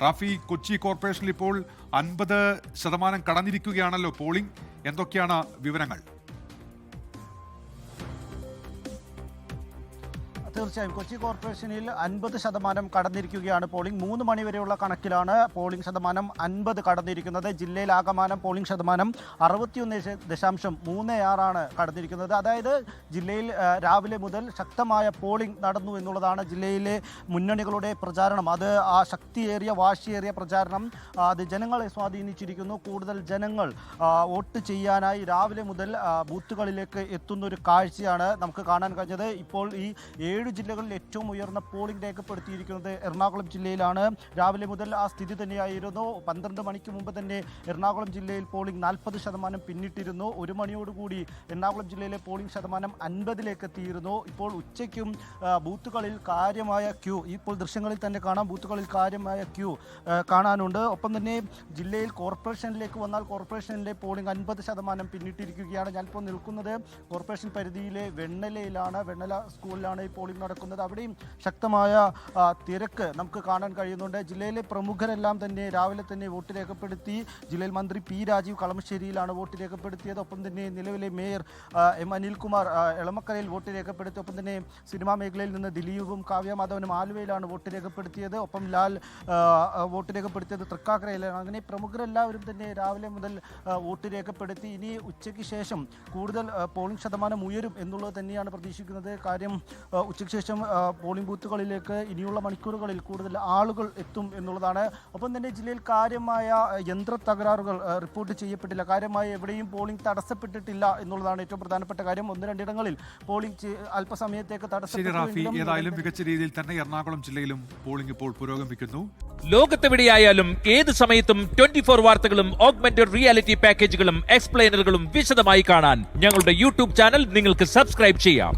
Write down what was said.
റാഫി, കൊച്ചി കോർപ്പറേഷനിൽ ഇപ്പോൾ 50% കടന്നിരിക്കുകയാണല്ലോ പോളിംഗ്. എന്തൊക്കെയാണ് വിവരങ്ങൾ? തീർച്ചയായും കൊച്ചി കോർപ്പറേഷനിൽ 50% കടന്നിരിക്കുകയാണ് പോളിംഗ്. 3 മണി വരെയുള്ള കണക്കിലാണ് പോളിംഗ് ശതമാനം 50 കടന്നിരിക്കുന്നത്. ജില്ലയിൽ ആകമാനം പോളിംഗ് ശതമാനം 61.36 കടന്നിരിക്കുന്നത്. അതായത് ജില്ലയിൽ രാവിലെ മുതൽ ശക്തമായ പോളിംഗ് നടന്നു എന്നുള്ളതാണ് ജില്ലയിലെ മുന്നണികളുടെ പ്രചാരണം. അത് ആ ശക്തിയേറിയ വാശിയേറിയ പ്രചാരണം അത് ജനങ്ങളെ സ്വാധീനിച്ചിരിക്കുന്നു. കൂടുതൽ ജനങ്ങൾ വോട്ട് ചെയ്യാനായി രാവിലെ മുതൽ ബൂത്തുകളിലേക്ക് എത്തുന്നൊരു കാഴ്ചയാണ് നമുക്ക് കാണാൻ കഴിഞ്ഞത്. ഇപ്പോൾ ഈ 7 ജില്ലകളിൽ ഏറ്റവും ഉയർന്ന പോളിംഗ് രേഖപ്പെടുത്തിയിരിക്കുന്നത് എറണാകുളം ജില്ലയിലാണ്. രാവിലെ മുതൽ ആ സ്ഥിതി തന്നെയായിരുന്നു. 12 മണിക്ക് മുമ്പ് തന്നെ എറണാകുളം ജില്ലയിൽ പോളിംഗ് 40% പിന്നിട്ടിരുന്നു. 1 മണിയോടുകൂടി എറണാകുളം ജില്ലയിലെ പോളിംഗ് ശതമാനം 50-ലേക്ക് എത്തിയിരുന്നു. ഇപ്പോൾ ഉച്ചയ്ക്കും ബൂത്തുകളിൽ കാര്യമായ ക്യൂ, ഇപ്പോൾ ദൃശ്യങ്ങളിൽ തന്നെ കാണാം, ബൂത്തുകളിൽ കാര്യമായ ക്യൂ കാണാനുണ്ട്. ഒപ്പം തന്നെ ജില്ലയിൽ കോർപ്പറേഷനിലേക്ക് വന്നാൽ കോർപ്പറേഷനിലെ പോളിംഗ് 50% പിന്നിട്ടിരിക്കുകയാണ്. ഞാനിപ്പോൾ നിൽക്കുന്നത് കോർപ്പറേഷൻ പരിധിയിലെ വെണ്ണലയിലാണ്. വെണ്ണല സ്കൂളിലാണ് ഈ പോളിംഗ് നടക്കുന്നത്. അവിടെയും ശക്തമായ തിരക്ക് നമുക്ക് കാണാൻ കഴിയുന്നുണ്ട്. ജില്ലയിലെ പ്രമുഖരെല്ലാം തന്നെ രാവിലെ തന്നെ വോട്ട് രേഖപ്പെടുത്തി. ജില്ലയിൽ മന്ത്രി പി രാജീവ് കളമശ്ശേരിയിലാണ് വോട്ട് രേഖപ്പെടുത്തിയത്. ഒപ്പം തന്നെ നിലവിലെ മേയർ എം അനിൽകുമാർ എളമക്കരയിൽ വോട്ട് രേഖപ്പെടുത്തി. ഒപ്പം തന്നെ സിനിമാ മേഖലയിൽ നിന്ന് ദിലീപും കാവ്യ മാധവനും ആലുവയിലാണ് വോട്ട് രേഖപ്പെടുത്തിയത്. ഒപ്പം ലാൽ വോട്ട് രേഖപ്പെടുത്തിയത് തൃക്കാക്കരയിലാണ്. അങ്ങനെ പ്രമുഖരെല്ലാവരും തന്നെ രാവിലെ മുതൽ വോട്ട് രേഖപ്പെടുത്തി. ഇനി ഉച്ചയ്ക്ക് ശേഷം കൂടുതൽ പോളിംഗ് ശതമാനം ഉയരും എന്നുള്ളത് തന്നെയാണ് പ്രതീക്ഷിക്കുന്നത്. കാര്യം ഉച്ചയ്ക്ക് ശേഷം പോളിംഗ് ബൂത്തുകളിലേക്ക് ഇനിയുള്ള മണിക്കൂറുകളിൽ കൂടുതൽ ആളുകൾ എത്തും എന്നുള്ളതാണ്. ഒപ്പം തന്നെ ജില്ലയിൽ കാര്യമായ യന്ത്ര തകരാറുകൾ റിപ്പോർട്ട് ചെയ്യപ്പെട്ടില്ല. കാര്യമായി എവിടെയും പോളിംഗ് തടസ്സപ്പെട്ടിട്ടില്ല എന്നുള്ളതാണ് ഏറ്റവും പ്രധാനപ്പെട്ട കാര്യം. 1-2 ഇടങ്ങളിൽ പോളിംഗ് അല്പസമയത്തേക്ക് തടസ്സപ്പെട്ടു. ഏതായാലും മികച്ച രീതിയിൽ തന്നെ എറണാകുളം ജില്ലയിലും പോളിംഗ് ഇപ്പോൾ പുരോഗമിക്കുന്നു. ലോകത്തെവിടെയായാലും ഏത് സമയത്തും 24 വാർത്തകളും ഓഗ്മെന്റഡ് റിയാലിറ്റി പാക്കേജുകളും എക്സ്പ്ലെയിനറുകളും വിശദമായി കാണാൻ ഞങ്ങളുടെ യൂട്യൂബ് ചാനൽ നിങ്ങൾക്ക് സബ്സ്ക്രൈബ് ചെയ്യാം.